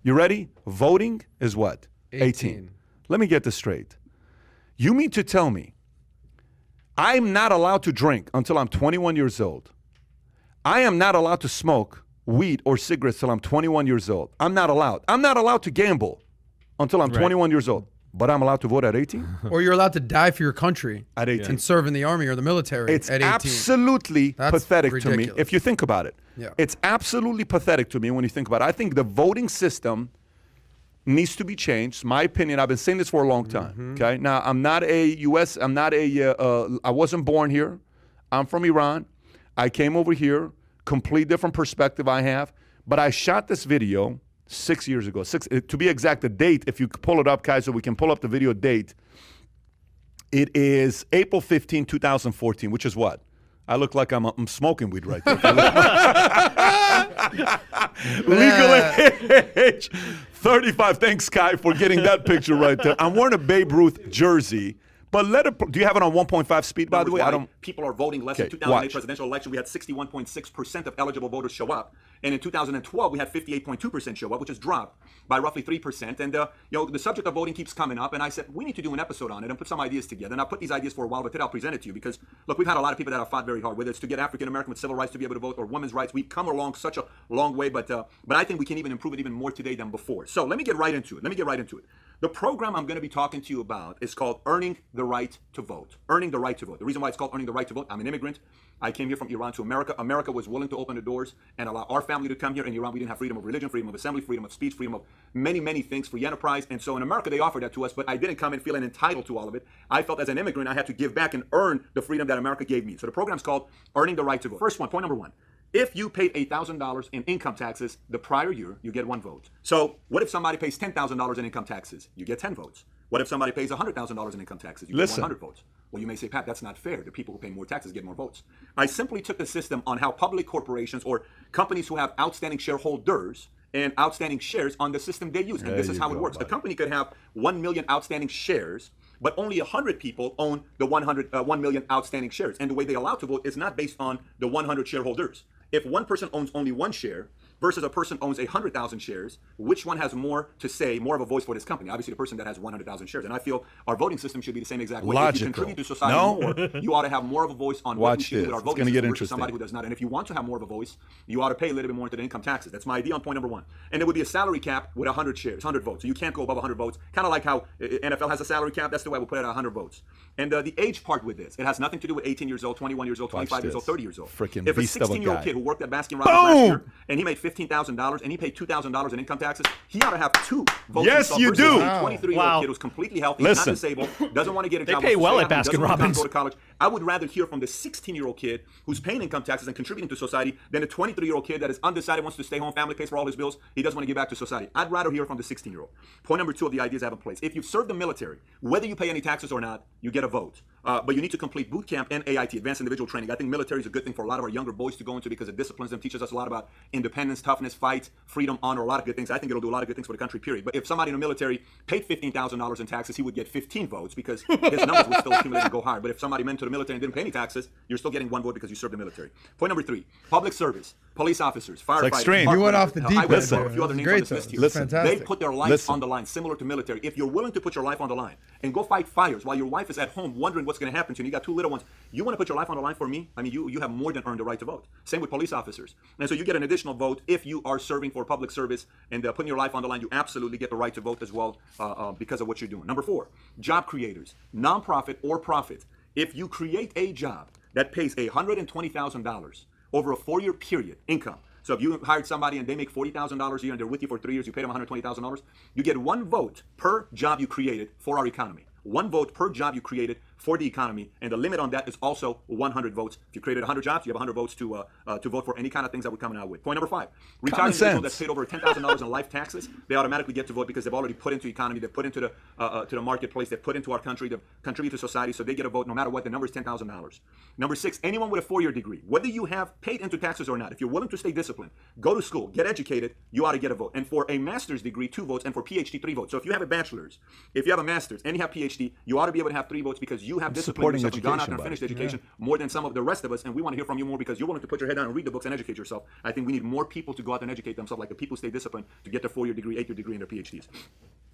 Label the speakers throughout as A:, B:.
A: You ready? Voting is what?
B: 18.
A: Let me get this straight. You mean to tell me I'm not allowed to drink until I'm 21 years old? I am not allowed to smoke weed or cigarettes till I'm 21 years old. I'm not allowed. I'm not allowed to gamble until I'm 21 years old. But I'm allowed to vote at 18?
B: Or you're allowed to die for your country
A: at 18.
B: And serve in the army or the military
A: it's
B: at 18.
A: Absolutely pathetic
B: ridiculous.
A: to me if you think about it.
B: Yeah.
A: It's absolutely pathetic to me when you think about it. I think the voting system needs to be changed. My opinion, I've been saying this for a long time. Okay. Now, I'm not a U.S., I wasn't born here. I'm from Iran. I came over here, complete different perspective I have. But I shot this video 6 years ago. To be exact, the date, if you pull it up, guys, so we can pull up the video date. It is April 15, 2014, which is what? I look like I'm smoking weed right there. Legal age, 35. Thanks, Kai, for getting that picture right there. I'm wearing a Babe Ruth jersey. But do you have it on 1.5 speed, by the way?
C: People are voting less. In 2008 presidential election, we had 61.6% of eligible voters show up. And in 2012, we had 58.2% show up, which has dropped by roughly 3%. And the subject of voting keeps coming up. And I said, we need to do an episode on it and put some ideas together. And I put these ideas for a while, but today I'll present it to you because, look, we've had a lot of people that have fought very hard, whether it's to get African American with civil rights to be able to vote or women's rights. We've come along such a long way, but I think we can even improve it even more today than before. So let me get right into it. The program I'm going to be talking to you about is called Earning the Right to Vote. Earning the Right to Vote. The reason why it's called Earning the Right to Vote, I'm an immigrant. I came here from Iran to America. America was willing to open the doors and allow our family to come here. In Iran, we didn't have freedom of religion, freedom of assembly, freedom of speech, freedom of many, many things, free enterprise. And so in America, they offered that to us, but I didn't come in feeling entitled to all of it. I felt as an immigrant, I had to give back and earn the freedom that America gave me. So the program's called Earning the Right to Vote. First one, point number one. If you paid $8,000 in income taxes the prior year, you get 1 vote. So what if somebody pays $10,000 in income taxes? You get 10 votes. What if somebody pays $100,000 in income taxes? You get 100 votes. Well, you may say, Pat, that's not fair. The people who pay more taxes get more votes. I simply took the system on how public corporations or companies who have outstanding shareholders and outstanding shares on the system they use. And this is how it works. A company could have 1 million outstanding shares, but only 100 people own the 1 million outstanding shares. And the way they allow to vote is not based on the 100 shareholders. If one person owns only 1 share versus a person owns 100,000 shares, which one has more to say, more of a voice for this company? Obviously, the person that has 100,000 shares. And I feel our voting system should be the same exact way.
A: Logical.
C: If you contribute to society more, you ought to have more of a voice on what we should do with our voting system versus somebody who does not. And if you want to have more of a voice, you ought to pay a little bit more into the income taxes. That's my idea on point number one. And there would be a salary cap with 100 shares, 100 votes. So you can't go above 100 votes. Kind of like how NFL has a salary cap. That's the way I would put it at 100 votes. And the age part with this, it has nothing to do with 18 years old, 21 years old, 25 years old, 30 years old.
A: Freaking
C: if a
A: beast of a
C: 16-year-old
A: guy.
C: kid who worked at Baskin Robbins last year and he made $15,000 and he paid $2,000 in income taxes, he ought to have 2 votes.
A: Yes, you do.
C: A 23-year-old kid who's completely healthy, not disabled, doesn't want to get a job.
D: They pay well at Baskin Robbins.
C: Go to college. I would rather hear from the 16-year-old kid who's paying income taxes and contributing to society than a 23-year-old kid that is undecided, wants to stay home, family pays for all his bills. He doesn't want to give back to society. I'd rather hear from the 16-year-old. Point number 2 of the ideas I have in place. If you've served the military, whether you pay any taxes or not, you get a vote. But you need to complete boot camp and AIT, Advanced Individual Training. I think military is a good thing for a lot of our younger boys to go into because it disciplines them, teaches us a lot about independence, toughness, fight, freedom, honor, a lot of good things. I think it'll do a lot of good things for the country, period. But if somebody in the military paid $15,000 in taxes, he would get 15 votes because his numbers would still accumulate and go higher. But if somebody went to the military and didn't pay any taxes, you're still getting 1 vote because you served the military. Point number 3, public service, police officers, firefighters.
A: Extreme.
B: You went off the deep end.
C: A few other names on this list here.
B: Fantastic.
C: They put their life on the line, similar to military. If you're willing to put your life on the line and go fight fires while your wife is at home wondering what's going to happen to you, and you got 2 little ones, you want to put your life on the line for me? I mean, you have more than earned the right to vote. Same with police officers. And so you get an additional vote if you are serving for public service and putting your life on the line. You absolutely get the right to vote as well because of what you're doing. Number 4, job creators, nonprofit or profit. If you create a job that pays $120,000 over a 4-year period income, so if you hired somebody and they make $40,000 a year and they're with you for 3 years, you paid them $120,000, you get 1 vote per job you created for our economy. 1 vote per job you created for the economy, and the limit on that is also 100 votes. If you created 100 jobs, you have 100 votes to vote for any kind of things that we're coming out with. Point number 5, retired individual that's paid over $10,000 in life taxes, they automatically get to vote because they've already put into the economy, they've put into the marketplace, they've put into our country, they've contributed to society, so they get a vote no matter what. The number is $10,000. Number 6, anyone with a 4-year degree, whether you have paid into taxes or not, if you're willing to stay disciplined, go to school, get educated, you ought to get a vote. And for a master's degree, 2 votes, and for Ph.D., 3 votes. So if you have a bachelor's, if you have a master's, and you have Ph.D., you ought to be able to have 3 votes because you have disciplined
A: Supporting
C: yourself and gone out there and
A: education,
C: finished education more than some of the rest of us, and we want to hear from you more because you're willing to put your head down and read the books and educate yourself. I think we need more people to go out there and educate themselves, like the people who stay disciplined to get their 4-year degree, 8-year degree, and their PhDs.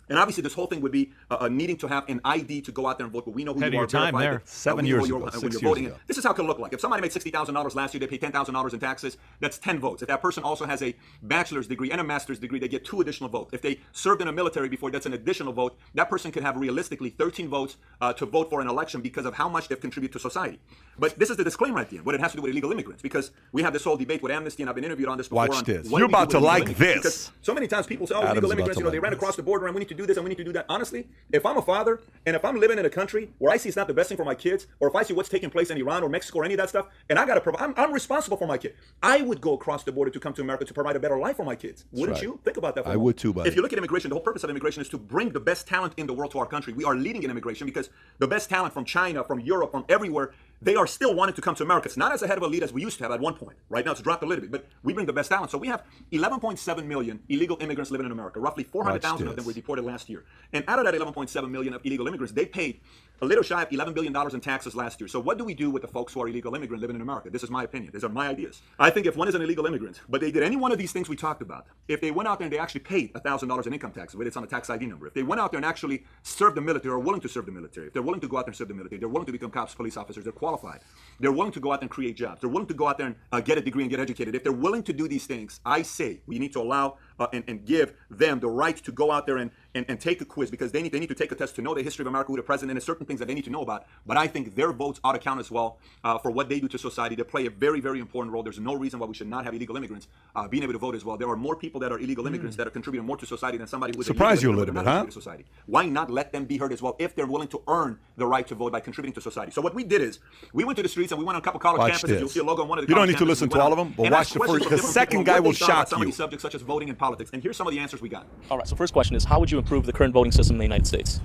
C: And obviously, this whole thing would be needing to have an ID to go out there and vote, but we know who you are.
D: Time there.
A: 7 years ago, 6 years
C: voting.
A: ago.
C: This is how it could look like. If somebody made $60,000 last year, they pay $10,000 in taxes. That's 10 votes. If that person also has a bachelor's degree and a master's degree, they get 2 additional votes. If they served in the military before, that's an additional vote. That person could have realistically 13 votes to vote for an election because of how much they've contributed to society. But this is the disclaimer at the end, what it has to do with illegal immigrants, because we have this whole debate with Amnesty, and I've been interviewed on this before.
A: Watch this.
C: You're
A: about to like this.
C: Because so many times people say, oh, illegal immigrants, they ran across the border and we need to do this and we need to do that. Honestly, if I'm a father and if I'm living in a country where I see it's not the best thing for my kids, or if I see what's taking place in Iran or Mexico or any of that stuff, and I got to provide, I'm responsible for my kid. I would go across the border to come to America to provide a better life for my kids. Wouldn't you? Think about that for a moment.
A: I would too, buddy.
C: If you look at immigration, the whole purpose of immigration is to bring the best talent in the world to our country. We are leading in immigration because the best talent from China, from Europe, from everywhere, they are still wanting to come to America. It's not as ahead of a lead as we used to have at one point. Right now, it's dropped a little bit, but we bring the best talent. So we have 11.7 million illegal immigrants living in America. Roughly 400,000 of them were deported last year. And out of that 11.7 million of illegal immigrants, they paid a little shy of $11 billion in taxes last year. So what do we do with the folks who are illegal immigrants living in America? This is my opinion. These are my ideas. I think if one is an illegal immigrant, but they did any one of these things we talked about, if they went out there and they actually paid $1,000 in income tax, whether it's on a tax ID number, if they went out there and actually served the military or willing to serve the military, if they're willing to go out there and serve the military, they're willing to become cops, police officers, they're qualified, they're willing to go out there and create jobs, they're willing to go out there and get a degree and get educated. If they're willing to do these things, I say we need to allow and give them the right to go out there and take a quiz, because they need to take a test to know the history of America, who the president is, certain things that they need to know about. But I think their votes ought to count as well for what they do to society. They play a very, very important role. There's no reason why we should not have illegal immigrants being able to vote as well. There are more people that are illegal immigrants that are contributing more to society than somebody who's
A: surprise you a little bit, huh?
C: To society. Why not let them be heard as well if they're willing to earn the right to vote by contributing to society? So what we did is we went to the streets and we went on a couple college campuses. You'll see a logo on one of the.
A: You don't
C: need
A: to listen to all of them, but watch the first. The second guy will shock you.
C: Some of these subjects, such as voting and politics, and here's some of the answers we got.
E: All right. So first question is, how would you improve the current voting system in the United States?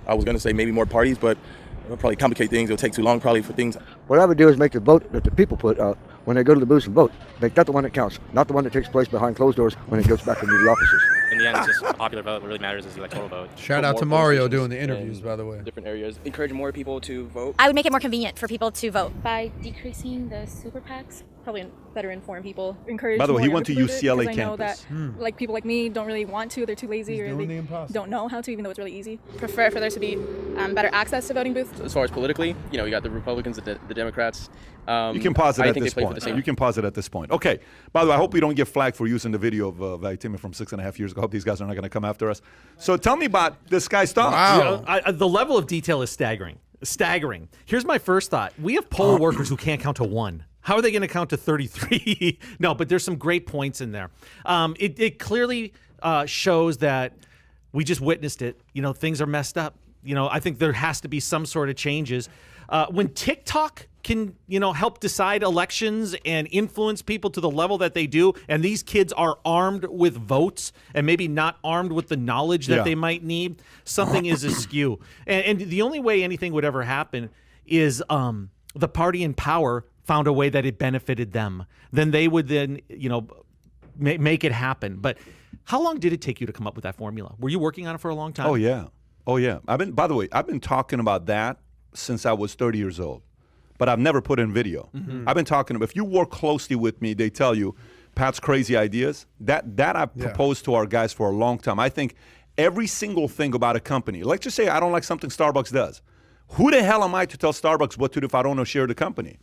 F: I was going to say maybe more parties, but it'll probably complicate things. It'll take too long probably for things.
G: What I would do is make the vote that the people put out when they go to the booths and vote. Make that the one that counts, not the one that takes place behind closed doors when it goes back into the offices.
E: In the end, it's just a popular vote. What really matters is the electoral vote.
B: Shout out to Mario doing the interviews, by the way.
F: Different areas. Encourage more people to vote.
H: I would make it more convenient for people to vote.
I: By decreasing the super PACs, probably better inform people. Encourage.
A: By the way, he
I: more
A: went to
I: younger
A: UCLA
I: campus. I know
A: campus.
I: that like people like me don't really want to. They're too lazy, or they don't know how to, even though it's really easy.
J: Prefer for there to be better access to voting booths.
F: As far as politically, you got the Republicans, the Democrats.
A: You can pause it at this point. You can pause it at this point. Okay. By the way, I hope we don't get flagged for using the video of Valuetainment from 6.5 years ago. I hope these guys are not going to come after us. So tell me about this guy's thoughts.
D: Wow. The level of detail is staggering. Staggering. Here's my first thought. We have poll workers who can't count to 1. How are they going to count to 33? No, but there's some great points in there. It clearly shows that we just witnessed it. Things are messed up. I think there has to be some sort of changes. When TikTok can, help decide elections and influence people to the level that they do, and these kids are armed with votes and maybe not armed with the knowledge that they might need, something is askew. And the only way anything would ever happen is the party in power found a way that it benefited them. Then they would make it happen. But how long did it take you to come up with that formula? Were you working on it for a long time?
A: Oh yeah. By the way, I've been talking about that since I was 30 years old, but I've never put in video. I've been talking about, if you work closely with me, they tell you Pat's crazy ideas. That I've proposed to our guys for a long time. I think every single thing about a company, let's just say I don't like something Starbucks does. Who the hell am I to tell Starbucks what to do if I don't own a share of the company?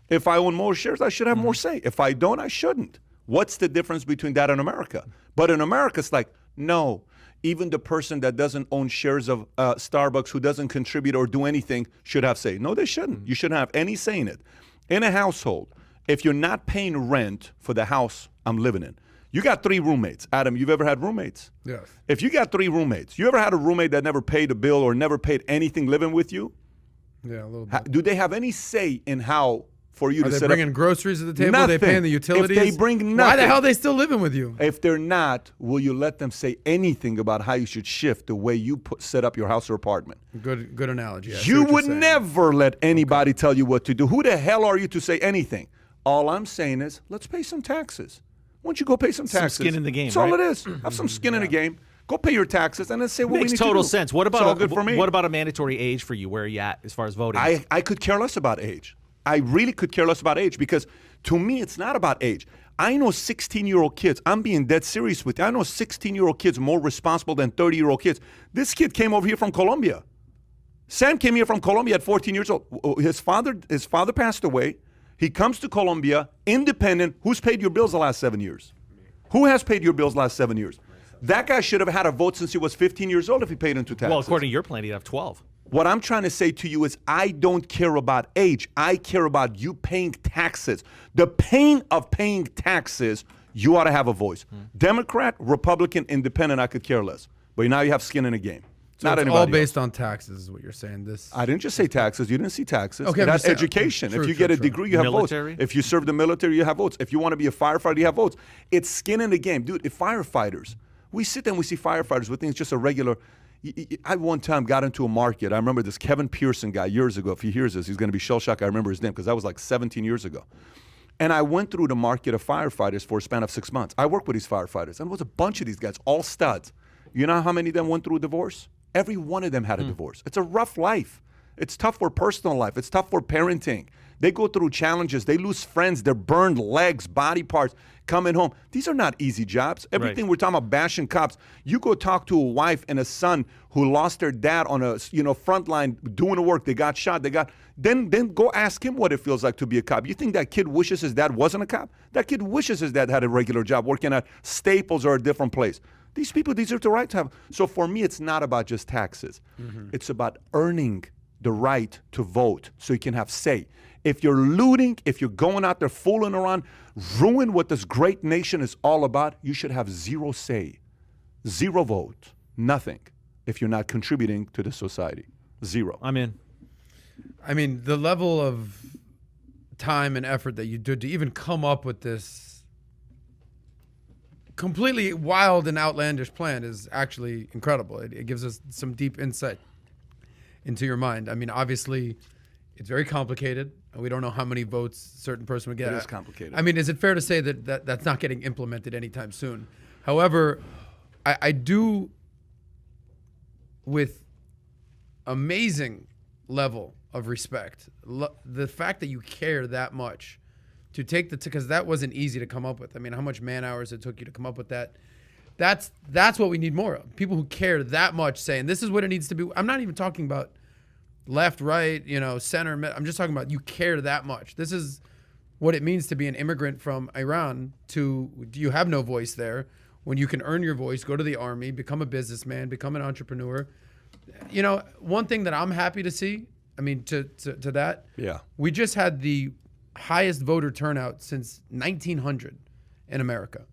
A: If I own more shares, I should have more say. If I don't, I shouldn't. What's the difference between that and America? But in America, it's like, no. Even the person that doesn't own shares of Starbucks, who doesn't contribute or do anything, should have say. No, they shouldn't. You shouldn't have any say in it. In a household, if you're not paying rent for the house I'm living in, you got 3 roommates. Adam, you've ever had roommates?
B: Yes.
A: If you got 3 roommates, you ever had a roommate that never paid a bill or never paid anything living with you?
B: Yeah, a little bit.
A: Do they have any say in how for you to set up?
B: Are they bringing groceries to the table?
A: Nothing.
B: Are they paying the utilities?
A: If they bring nothing.
B: Why the hell are they still living with you?
A: If they're not, will you let them say anything about how you should shift the way you set up your house or apartment?
B: Good analogy.
A: You would never let anybody tell you what to do. Who the hell are you to say anything? All I'm saying is, let's pay some taxes. Why don't you go pay some taxes?
D: Some skin in the game,
A: That's all it is. Have some skin in the game. Go pay your taxes and then say what we
D: Makes
A: need
D: total
A: to do.
D: sense. What
A: It's all
D: about
A: good for me.
D: What about a mandatory age for you? Where are you at as far as voting?
A: I could care less about age. I really could care less about age because to me, it's not about age. I know 16-year-old kids. I'm being dead serious with you. I know 16-year-old kids more responsible than 30-year-old kids. This kid came over here from Colombia. Sam came here from Colombia at 14 years old. His father passed away. He comes to Colombia, independent. Who's paid your bills the last 7 years? Who has paid your bills the last 7 years? That guy should have had a vote since he was 15 years old if he paid into taxes.
D: Well, according to your plan, he'd have 12.
A: What I'm trying to say to you is I don't care about age. I care about you paying taxes. The pain of paying taxes, you ought to have a voice. Democrat, Republican, Independent, I could care less. But now you have skin in the game.
B: So
A: Not
B: it's
A: anybody
B: all based
A: else.
B: on taxes is what you're saying. This
A: I didn't just say taxes. You didn't see taxes.
B: Okay, I'm
A: That's
B: just saying-
A: education.
B: True,
A: if you
B: true,
A: get a
B: true.
A: degree, you have
D: Military?
A: votes. If you serve the military, you have votes. If you want to be a firefighter, you have votes. It's skin in the game. Dude, if firefighters, we sit there and we see firefighters, we think it's just a regular. I one time got into a market. I remember this Kevin Pearson guy years ago. If he hears this, he's going to be shell-shocked. I remember his name because that was like 17 years ago. And I went through the market of firefighters for a span of 6 months. I worked with these firefighters, and it was a bunch of these guys, all studs. You know how many of them went through a divorce? Every one of them had a divorce. It's a rough life. It's tough for personal life. It's tough for parenting. They go through challenges. They lose friends. They're burned legs, body parts, coming home. These are not easy jobs. Everything we're talking about bashing cops. You go talk to a wife and a son who lost their dad on a front line doing the work. They got shot. Then go ask him what it feels like to be a cop. You think that kid wishes his dad wasn't a cop? That kid wishes his dad had a regular job working at Staples or a different place. These people deserve the right to have. So for me, it's not about just taxes. It's about earning the right to vote so you can have say. If you're looting, if you're going out there fooling around, ruin what this great nation is all about, you should have zero say, zero vote, nothing if you're not contributing to the society. Zero.
D: I'm in.
B: I mean, the level of time and effort that you did to even come up with this completely wild and outlandish plan is actually incredible. It gives us some deep insight into your mind. I mean, obviously, it's very complicated. We don't know how many votes a certain person would get.
A: It is complicated.
B: I mean, is it fair to say that that's not getting implemented anytime soon? However, I do, with amazing level of respect, the fact that you care that much to take because that wasn't easy to come up with. I mean, how much man hours it took you to come up with that. That's what we need more of. People who care that much saying this is what it needs to be. I'm not even talking about left, right, center. I'm just talking about you care that much. This is what it means to be an immigrant from Iran you have no voice there when you can earn your voice, go to the army, become a businessman, become an entrepreneur. One thing that I'm happy to see, I mean, to that,
A: yeah,
B: we just had the highest voter turnout since 1900 in America.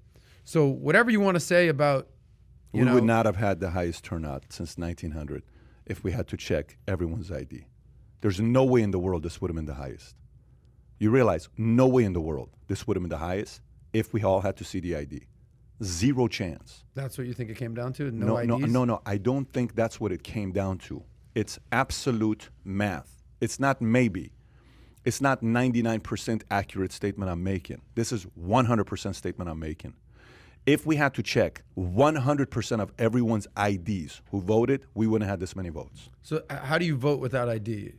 B: So whatever you want to say about,
A: we would not have had the highest turnout since 1900 if we had to check everyone's ID. There's no way in the world this would have been the highest. You realize, no way in the world this would have been the highest if we all had to see the ID. Zero chance.
B: That's what you think it came down to? No IDs?
A: No. I don't think that's what it came down to. It's absolute math. It's not maybe. It's not 99% accurate statement I'm making. This is 100% statement I'm making. If we had to check 100% of everyone's IDs who voted, we wouldn't have this many votes.
B: So how do you vote without ID?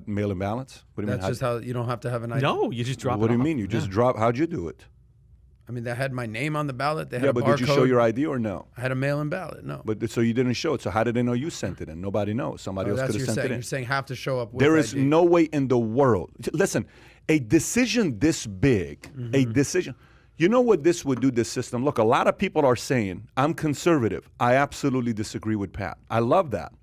A: Mail-in ballots? What do you
B: That's just how you don't have to have an ID?
D: No, you just drop it
A: What do you
D: off.
A: mean? You just drop? How'd you do it?
B: I mean, they had my name on the ballot. They had
A: Yeah,
B: a
A: but
B: barcode.
A: did you show your ID or no?
B: I had a mail-in ballot. No.
A: But so you didn't show it. So how did they know you sent it in? Nobody knows. Somebody else could have sent it in.
B: You're saying have to show up with
A: There is
B: ID.
A: no way in the world. Listen, a decision this big, a decision. You know what this would do, this system? Look, a lot of people are saying, I'm conservative. I absolutely disagree with Pat. I love that.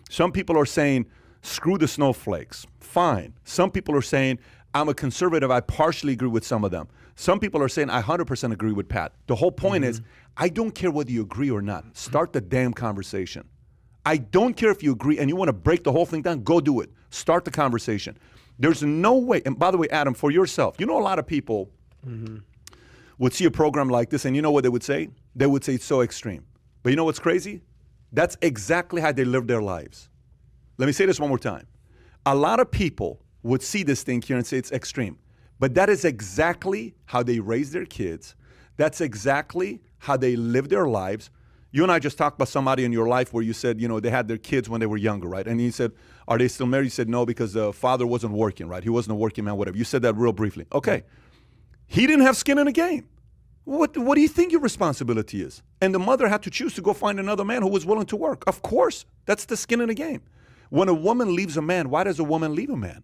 A: Some people are saying, screw the snowflakes. Fine. Some people are saying, I'm a conservative. I partially agree with some of them. Some people are saying, I 100% agree with Pat. The whole point is, I don't care whether you agree or not. Start the damn conversation. I don't care if you agree and you want to break the whole thing down, go do it. Start the conversation. There's no way, and by the way, Adam, for yourself, a lot of people would see a program like this and you know what they would say? They would say it's so extreme. But you know what's crazy? That's exactly how they live their lives. Let me say this one more time. A lot of people would see this thing here and say it's extreme. But that is exactly how they raise their kids. That's exactly how they live their lives. You and I just talked about somebody in your life where you said, they had their kids when they were younger, right? And you said, are they still married? You said no because the father wasn't working, right? He wasn't a working man, whatever. You said that real briefly. Okay. He didn't have skin in the game. What do you think your responsibility is? And the mother had to choose to go find another man who was willing to work. Of course. That's the skin in the game. When a woman leaves a man, why does a woman leave a man?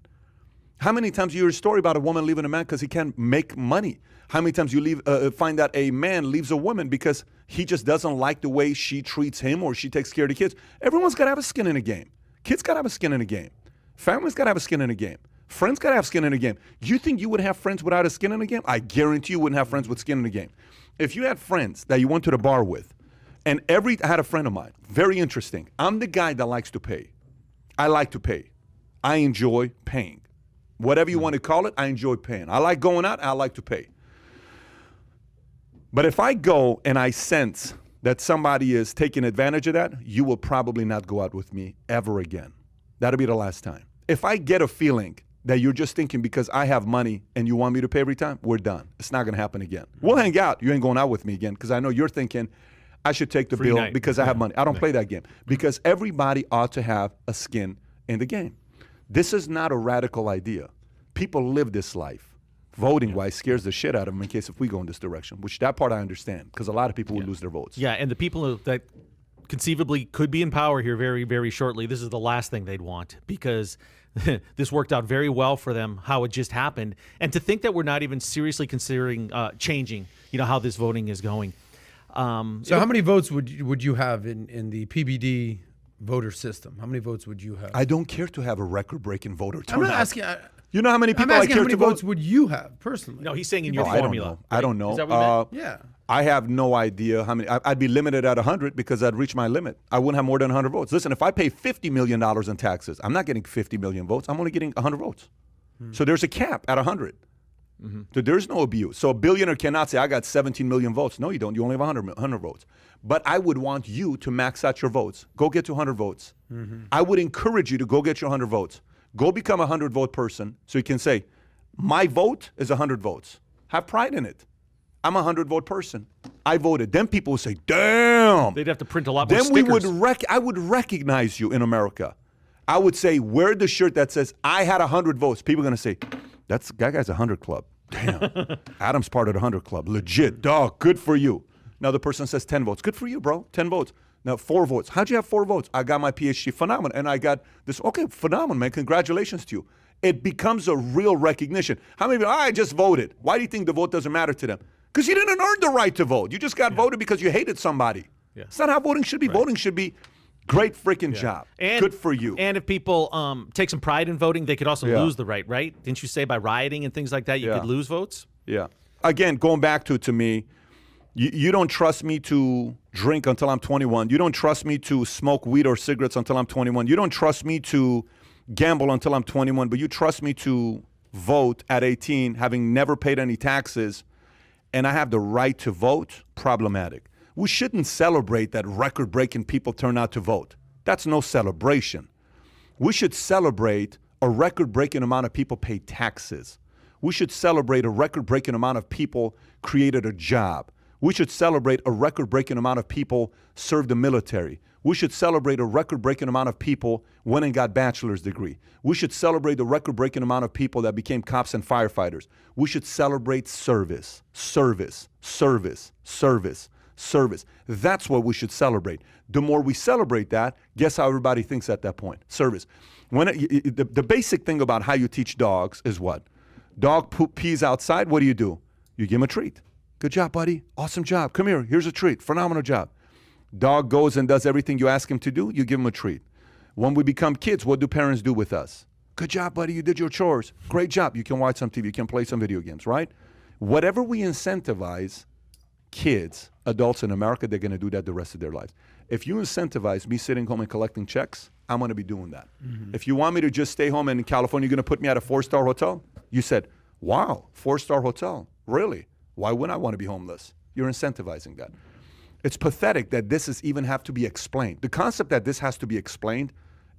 A: How many times you hear a story about a woman leaving a man because he can't make money? How many times you find that a man leaves a woman because he just doesn't like the way she treats him or she takes care of the kids? Everyone's got to have a skin in the game. Kids got to have a skin in the game. Families got to have a skin in the game. Friends got to have skin in the game. You think you would have friends without a skin in the game? I guarantee you wouldn't have friends with skin in the game. If you had friends that you went to the bar with, and I had a friend of mine, very interesting. I'm the guy that likes to pay. I like to pay. I enjoy paying. Whatever you want to call it, I enjoy paying. I like going out, I like to pay. But if I go and I sense that somebody is taking advantage of that, you will probably not go out with me ever again. That'll be the last time. If I get a feeling that you're just thinking because I have money and you want me to pay every time, we're done. It's not going to happen again. We'll hang out. You ain't going out with me again because I know you're thinking I should take the
D: Free
A: bill
D: night.
A: because I have money. I don't play that game because everybody ought to have a skin in the game. This is not a radical idea. People live this life. Voting-wise scares the shit out of them in case if we go in this direction, which that part I understand because a lot of people will lose their votes.
D: Yeah, and the people that conceivably could be in power here very, very shortly, this is the last thing they'd want because this worked out very well for them, how it just happened. And to think that we're not even seriously considering changing, how this voting is going.
B: So how many votes would you have in the PBD voter system? How many votes would you have?
A: I don't care to have a record-breaking voter turnout.
B: I'm not asking.
A: You know how many people
B: I'm
A: I
B: asking
A: care
B: how many
A: to vote?
B: votes would you have personally?
D: No, he's saying in your
A: I
D: formula.
A: don't know. I don't know.
D: Is that what you meant?
B: Yeah.
A: I have no idea how many. I'd be limited at 100 because I'd reach my limit. I wouldn't have more than 100 votes. Listen, if I pay $50 million in taxes, I'm not getting 50 million votes. I'm only getting 100 votes. So there's a cap at 100. So there's no abuse. So a billionaire cannot say, I got 17 million votes. No, you don't. You only have 100 votes. But I would want you to max out your votes. Go get to 100 votes. I would encourage you to go get your 100 votes. Go become a 100-vote person so you can say, my vote is 100 votes. Have pride in it. I'm a 100-vote person. I voted. Then people would say, damn.
D: They'd have to print a lot more
A: Then
D: stickers.
A: I would recognize you in America. I would say, wear the shirt that says, I had 100 votes. People are going to say, that guy's a 100 club. Damn. Adam's part of the 100 club. Legit. Dog, good for you. Now the person says 10 votes. Good for you, bro. 10 votes. Now 4 votes. How'd you have 4 votes? I got my Ph.D. Phenomenal. And I got this. Okay, phenomenal, man. Congratulations to you. It becomes a real recognition. How many people, I just voted. Why do you think the vote doesn't matter to them? Because you didn't earn the right to vote. You just got voted because you hated somebody.
D: Yeah.
A: It's not how voting should be. Right. Voting should be great freaking job.
D: And,
A: good for you.
D: And if people take some pride in voting, they could also lose the right? Didn't you say by rioting and things like that you could lose votes?
A: Yeah. Again, going back to me, you don't trust me to drink until I'm 21. You don't trust me to smoke weed or cigarettes until I'm 21. You don't trust me to gamble until I'm 21, but you trust me to vote at 18, having never paid any taxes, and I have the right to vote. Problematic. We shouldn't celebrate that record-breaking people turn out to vote. That's no celebration. We should celebrate a record-breaking amount of people pay taxes. We should celebrate a record-breaking amount of people created a job. We should celebrate a record-breaking amount of people served the military. We should celebrate a record-breaking amount of people went and got bachelor's degree. We should celebrate the record-breaking amount of people that became cops and firefighters. We should celebrate service, service, service, service, service. That's what we should celebrate. The more we celebrate that, guess how everybody thinks at that point? Service. The basic thing about how you teach dogs is what? Dog pees outside, what do? You give him a treat. Good job, buddy. Awesome job. Come here. Here's a treat. Phenomenal job. Dog goes and does everything you ask him to do, you give him a treat. When we become kids, what do parents do with us? Good job, buddy. You did your chores. Great job. You can watch some TV. You can play some video games, right? Whatever we incentivize kids, adults in America, they're going to do that the rest of their lives. If you incentivize me sitting home and collecting checks, I'm going to be doing that. If you want me to just stay home and in California, you're going to put me at a 4-star hotel? You said, wow, 4-star hotel. Really? Why wouldn't I want to be homeless? You're incentivizing that. It's pathetic that this is even have to be explained. The concept that this has to be explained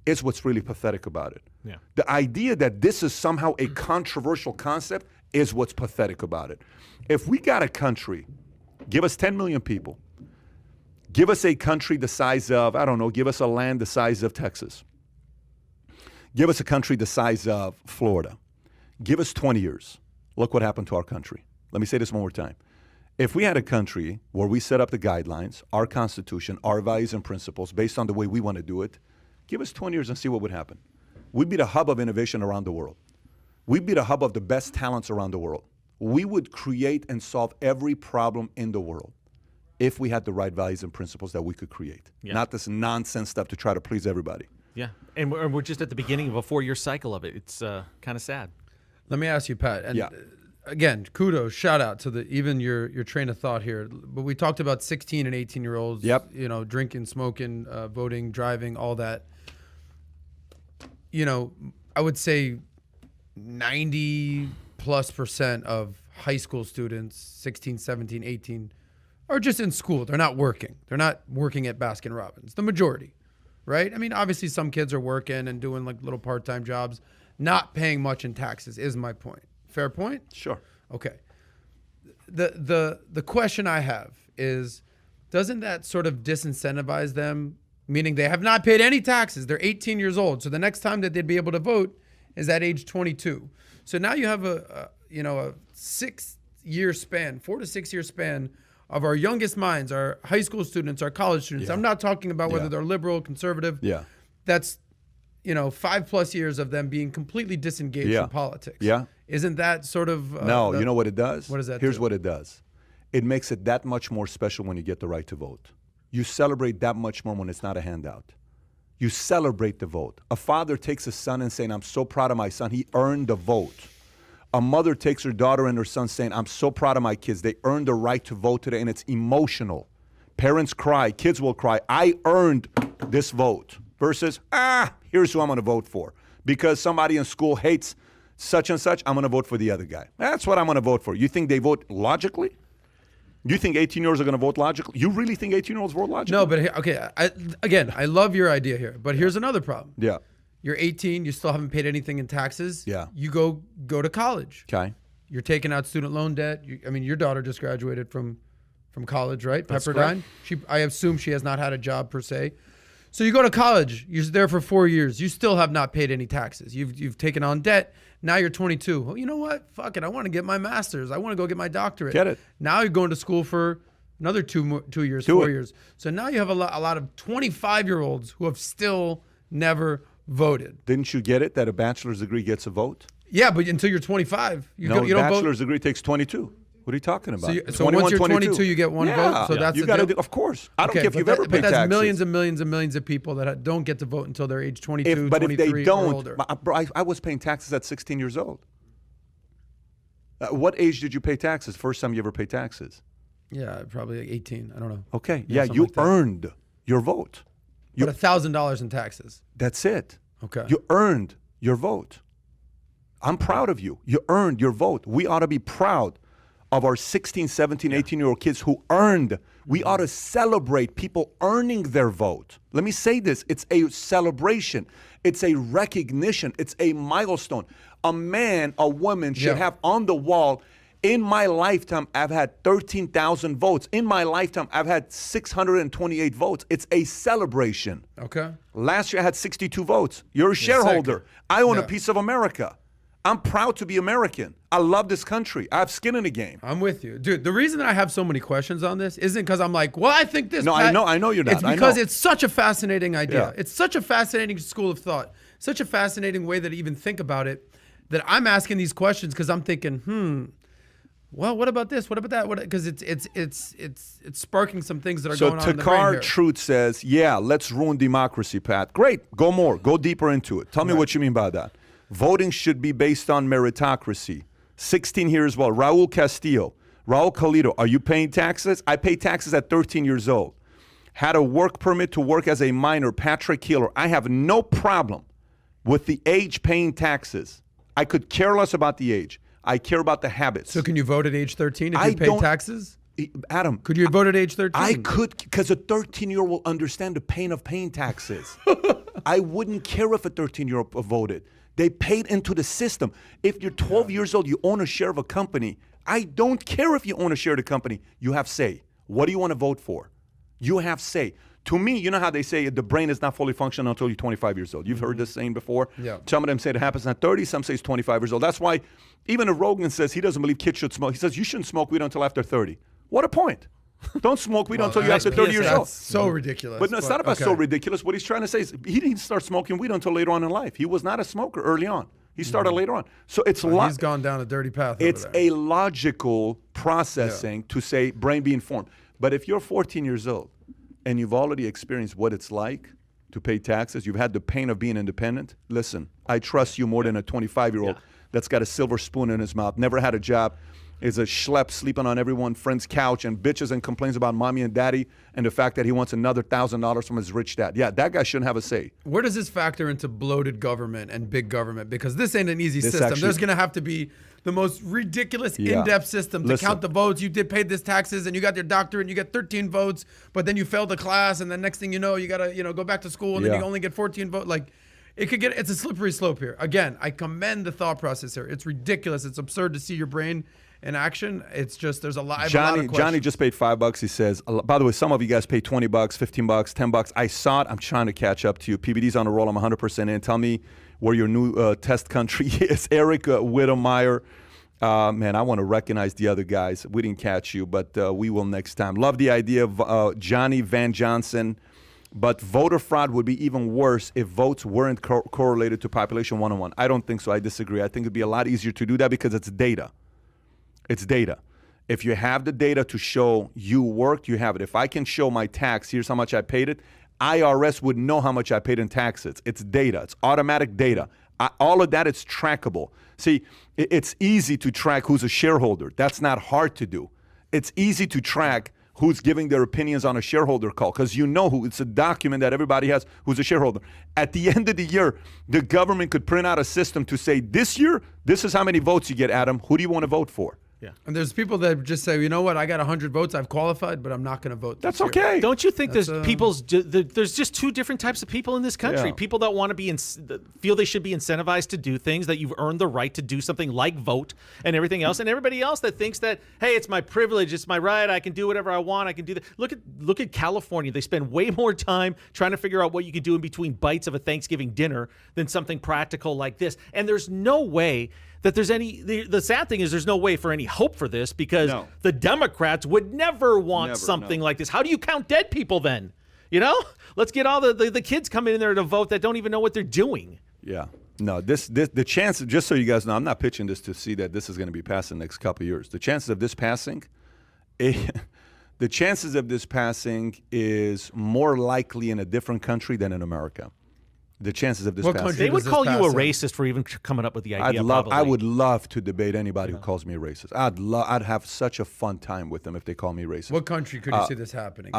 A: is what's really pathetic about it. Yeah. The idea that this is somehow a controversial concept is what's pathetic about it. If we got a country, give us 10 million people, Give us a country the size of, I don't know, give us a land the size of Texas. Give us a country the size of Florida. Give us 20 years. Look what happened to our country. Let me say this one more time. If we had a country where we set up the guidelines, our constitution, our values and principles based on the way we want to do it, give us 20 years and see what would happen. We'd be the hub of innovation around the world. We'd be the hub of the best talents around the world. We would create and solve every problem in the world if we had the right values and principles that we could create. Yeah. Not this nonsense stuff to try to please everybody.
D: Yeah, and we're just at the beginning of a 4-year cycle of it. It's kind of sad.
B: Let me ask you, Pat, and again, kudos, shout out to even your train of thought here. But we talked about 16 and 18-year-olds, you know, drinking, smoking, voting, driving, all that. You know, I would say 90+% of high school students, 16, 17, 18, are just in school. They're not working. They're not working at Baskin Robbins. The majority, right? I mean, obviously some kids are working and doing like little part-time jobs, not paying much in taxes is my point. Fair point?
A: Sure.
B: Okay. The question I have is, doesn't that sort of disincentivize them, meaning they have not paid any taxes? They're 18 years old. So the next time that they'd be able to vote is at age 22. So now you have a 6-year span, 4 to 6 year span of our youngest minds, our high school students, our college students. I'm not talking about whether they're liberal, conservative.
A: Yeah.
B: That's, 5+ years of them being completely disengaged from politics.
A: Yeah.
B: Isn't that sort of...
A: no, you know what it does?
B: What does that
A: Here's
B: do?
A: what it does. It makes it that much more special when you get the right to vote. You celebrate that much more when it's not a handout. You celebrate the vote. A father takes his son and saying, I'm so proud of my son. He earned the vote. A mother takes her daughter and her son saying, I'm so proud of my kids. They earned the right to vote today, and it's emotional. Parents cry. Kids will cry. I earned this vote. Versus, here's who I'm going to vote for. Because somebody in school hates such and such, I'm going to vote for the other guy. That's what I'm going to vote for. You think they vote logically? You think 18-year-olds are going to vote logically? You really think 18-year-olds vote logically?
B: No, but okay. I love your idea here, but here's another problem.
A: Yeah.
B: You're 18. You still haven't paid anything in taxes.
A: Yeah.
B: You go to college.
A: Okay.
B: You're taking out student loan debt. Your daughter just graduated from college, right?
A: That's
B: Pepperdine. I assume she has not had a job per se. So you go to college. You're there for 4 years. You still have not paid any taxes. You've taken on debt. Now you're 22. Well, you know what? Fuck it. I want to get my master's. I want to go get my doctorate.
A: Get it.
B: Now you're going to school for another 2 years, 4 years. So now you have a lot of 25-year-olds who have still never voted.
A: Didn't you get it that a bachelor's degree gets a vote?
B: Yeah, but until you're 25, you don't
A: bachelor's
B: vote.
A: degree takes 22. What are you talking about?
B: So once you're 22, you get one vote. So that's
A: you got to do. Of course, I don't care if you've ever paid taxes.
B: But that's millions and millions and millions of people that don't get to vote until they're age 22,
A: but
B: 23,
A: if they don't,
B: or older.
A: Bro, I was paying taxes at 16 years old. What age did you pay taxes? First time you ever paid taxes?
B: Yeah, probably like 18. I don't know.
A: Okay, yeah, you earned your vote.
B: But $1,000 in taxes.
A: That's it.
B: Okay.
A: You earned your vote. I'm proud of you. You earned your vote. We ought to be proud of our 16, 17, 18-year-old kids who earned. We ought to celebrate people earning their vote. Let me say this. It's a celebration. It's a recognition. It's a milestone. A man, a woman should have on the wall, in my lifetime, I've had 13,000 votes. In my lifetime, I've had 628 votes. It's a celebration.
B: Okay.
A: Last year, I had 62 votes. You're a shareholder. I own a piece of America. I'm proud to be American. I love this country. I have skin in the game.
B: I'm with you. Dude, the reason that I have so many questions on this isn't because I'm like, well, I think this.
A: No,
B: Pat.
A: I know you're not.
B: It's because it's such a fascinating idea.
A: Yeah.
B: It's such a fascinating school of thought. Such a fascinating way to even think about it that I'm asking these questions because I'm thinking, well, what about this? What about that? Because it's sparking some things that are going on in the brain here.
A: So Takar Truth says, yeah, let's ruin democracy, Pat. Great. Go more. Go deeper into it. Tell me what you mean by that. Voting should be based on meritocracy. 16 here as well. Raul Castillo. Raul Calito, are you paying taxes? I pay taxes at 13 years old. Had a work permit to work as a minor. Patrick Hiller. I have no problem with the age paying taxes. I could care less about the age. I care about the habits.
B: So can you vote at age 13 if you pay taxes?
A: Adam.
B: Could you vote at age 13?
A: I could, because a 13-year-old will understand the pain of paying taxes. I wouldn't care if a 13-year-old voted. They paid into the system. If you're 12 years old, you own a share of a company. I don't care if you own a share of the company. You have say. What do you want to vote for? You have say. To me, you know how they say the brain is not fully functional until you're 25 years old. You've heard this saying before.
B: Yeah.
A: Some of them say it happens at 30. Some say it's 25 years old. That's why even if Rogan says he doesn't believe kids should smoke, he says you shouldn't smoke weed until after 30. What a point. Don't smoke weed until you're after 30 years old.
B: That's so ridiculous.
A: But no, it's not about so ridiculous. What he's trying to say is he didn't start smoking weed until later on in life. He was not a smoker early on. He started later on. So it's
B: he's gone down a dirty path.
A: It's a logical processing to say brain be informed. But if you're 14 years old and you've already experienced what it's like to pay taxes, you've had the pain of being independent, listen, I trust you more than a 25-year-old that's got a silver spoon in his mouth, never had a job, is a schlep sleeping on everyone's friend's couch and bitches and complains about mommy and daddy and the fact that he wants another $1,000 from his rich dad. Yeah, that guy shouldn't have a say.
B: Where does this factor into bloated government and big government? Because this ain't an easy system. There's going to have to be the most ridiculous in-depth system to count the votes. You paid this taxes and you got your doctorate and you get 13 votes, but then you failed a class and then next thing you know, you got to go back to school and then you only get 14 votes. Like, it's a slippery slope here. Again, I commend the thought process here. It's ridiculous. It's absurd to see your brain in action. It's just there's a lot.
A: Johnny just paid $5. He says, by the way, some of you guys paid $20, $15, $10. I saw it. I'm trying to catch up to you. PBD's on a roll. I'm 100% in. Tell me where your new test country is. Eric Whittemeyer. Man, I want to recognize the other guys. We didn't catch you, but we will next time. Love the idea of Johnny Van Johnson. But voter fraud would be even worse if votes weren't correlated to population 1-on-1. I don't think so. I disagree. I think it'd be a lot easier to do that because it's data. It's data. If you have the data to show you worked, you have it. If I can show my tax, here's how much I paid it, IRS would know how much I paid in taxes. It's data. It's automatic data. All of that is trackable. See, it's easy to track who's a shareholder. That's not hard to do. It's easy to track who's giving their opinions on a shareholder call because you know who. It's a document that everybody has who's a shareholder. At the end of the year, the government could print out a system to say, this year, this is how many votes you get, Adam. Who do you want to vote for?
D: Yeah.
B: And there's people that just say, you know what, I got 100 votes, I've qualified, but I'm not going to vote.
A: That's okay.
D: Don't you think there's just two different types of people in this country?
A: Yeah.
D: People that want to be feel they should be incentivized to do things, that you've earned the right to do something like vote and everything else, and everybody else that thinks that, hey, it's my privilege, it's my right, I can do whatever I want, I can do that. Look at California. They spend way more time trying to figure out what you can do in between bites of a Thanksgiving dinner than something practical like this. And there's no way that there's the sad thing is there's no way for any hope for this because the Democrats would never want something like this. How do you count dead people then? You know? Let's get all the kids coming in there to vote that don't even know what they're doing.
A: Yeah. No, the chance, just so you guys know, I'm not pitching this to see that this is going to be passed in the next couple of years. The chances of this passing, the chances of this passing is more likely in a different country than in America. The chances of this passing.
D: They would call you a racist for even coming up with the idea.
A: I would love to debate anybody who calls me a racist. I'd have such a fun time with them if they call me racist.
B: What country could you see this happening?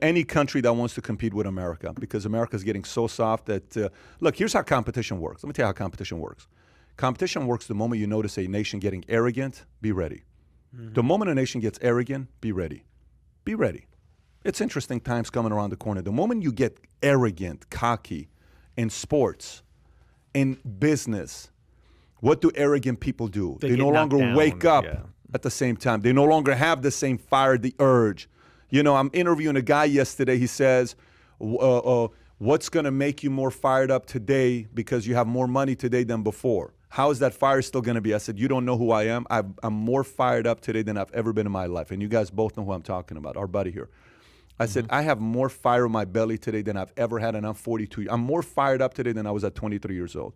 A: Any country that wants to compete with America, because America's getting so soft that look. Here's how competition works. Let me tell you how competition works. Competition works the moment you notice a nation getting arrogant. Be ready. Mm-hmm. The moment a nation gets arrogant, be ready. Be ready. It's interesting times coming around the corner. The moment you get arrogant, cocky. In sports, in business, what do arrogant people do? They no longer wake up at the same time. They no longer have the same fire, the urge. You know, I'm interviewing a guy yesterday. He says, what's going to make you more fired up today because you have more money today than before? How is that fire still going to be? I said, you don't know who I am. I'm more fired up today than I've ever been in my life. And you guys both know who I'm talking about, our buddy here. I said, I have more fire in my belly today than I've ever had, and I'm 42. I'm more fired up today than I was at 23 years old,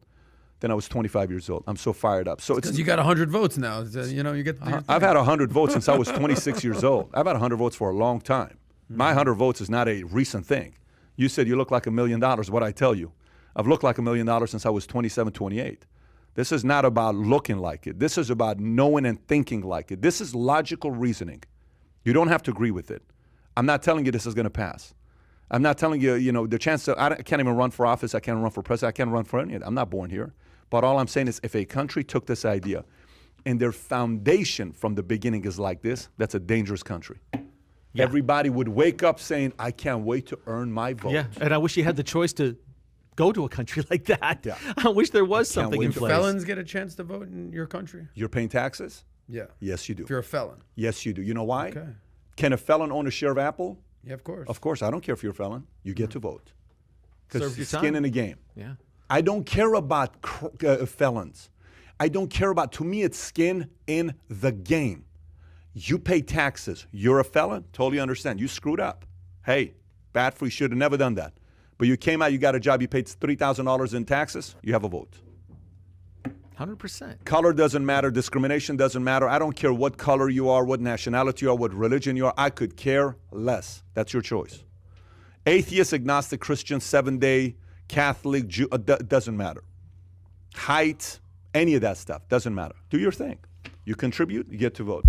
A: than I was 25 years old. I'm so fired up. So
B: because you got 100 votes now. You know, you get.
A: I've had 100 votes since I was 26 years old. I've had 100 votes for a long time. My 100 votes is not a recent thing. You said you look like $1 million. What I tell you, I've looked like $1 million since I was 27, 28. This is not about looking like it. This is about knowing and thinking like it. This is logical reasoning. You don't have to agree with it. I'm not telling you this is going to pass. I'm not telling you, you know, the chance I can't even run for office. I can't run for president. I can't run for any of that. I'm not born here. But all I'm saying is if a country took this idea and their foundation from the beginning is like this, that's a dangerous country. Yeah. Everybody would wake up saying, I can't wait to earn my vote.
D: Yeah, and I wish you had the choice to go to a country like that. Yeah. I wish there was something in place.
B: Do felons get a chance to vote in your country?
A: You're paying taxes?
B: Yeah.
A: Yes, you do.
B: If you're a felon?
A: Yes, you do. You know why?
B: Okay.
A: Can a felon own a share of Apple?
B: Yeah, of course.
A: Of course. I don't care if you're a felon. You get to vote. Because
D: Serve your
A: skin
D: time.
A: in the game.
D: Yeah.
A: I don't care about felons. I don't care about, to me, it's skin in the game. You pay taxes. You're a felon? Totally understand. You screwed up. Hey, bad for you. Should have never done that. But you came out, you got a job, you paid $3,000 in taxes, you have a vote.
D: 100%.
A: Color doesn't matter. Discrimination doesn't matter. I don't care what color you are, what nationality you are, what religion you are. I could care less. That's your choice. Atheist, agnostic, Christian, 7-day, Catholic, Jew, doesn't matter. Height, any of that stuff, doesn't matter. Do your thing. You contribute, you get to vote.